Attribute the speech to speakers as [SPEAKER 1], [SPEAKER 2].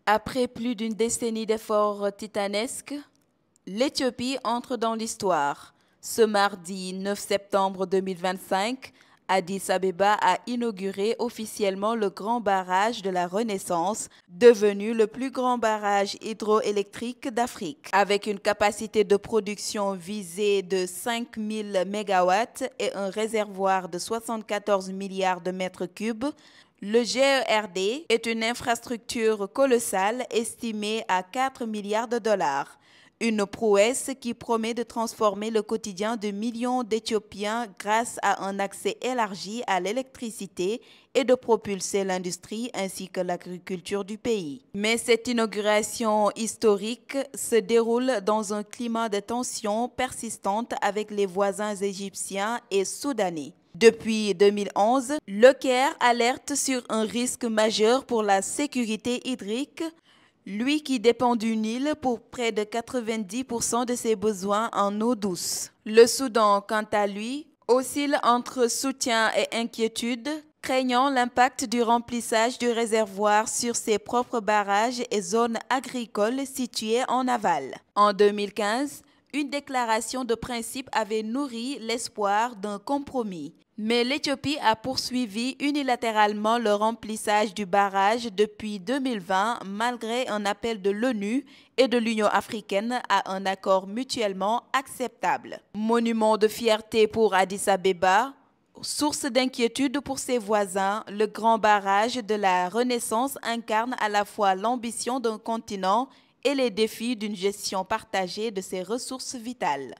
[SPEAKER 1] Après plus d'une décennie d'efforts titanesques, l'Éthiopie entre dans l'histoire. Ce mardi 9 septembre 2025, Addis Abeba a inauguré officiellement le grand barrage de la Renaissance, devenu le plus grand barrage hydroélectrique d'Afrique. Avec une capacité de production visée de 5000 MW et un réservoir de 74 milliards de mètres cubes, le GERD est une infrastructure colossale estimée à 4 milliards de dollars. Une prouesse qui promet de transformer le quotidien de millions d'Éthiopiens grâce à un accès élargi à l'électricité et de propulser l'industrie ainsi que l'agriculture du pays. Mais cette inauguration historique se déroule dans un climat de tension persistante avec les voisins égyptiens et soudanais. Depuis 2011, le Caire alerte sur un risque majeur pour la sécurité hydrique, lui qui dépend du Nil pour près de 90% de ses besoins en eau douce. Le Soudan, quant à lui, oscille entre soutien et inquiétude, craignant l'impact du remplissage du réservoir sur ses propres barrages et zones agricoles situées en aval. En 2015, une déclaration de principe avait nourri l'espoir d'un compromis. Mais l'Éthiopie a poursuivi unilatéralement le remplissage du barrage depuis 2020 malgré un appel de l'ONU et de l'Union africaine à un accord mutuellement acceptable. Monument de fierté pour Addis Abeba, source d'inquiétude pour ses voisins, le grand barrage de la Renaissance incarne à la fois l'ambition d'un continent et les défis d'une gestion partagée de ses ressources vitales.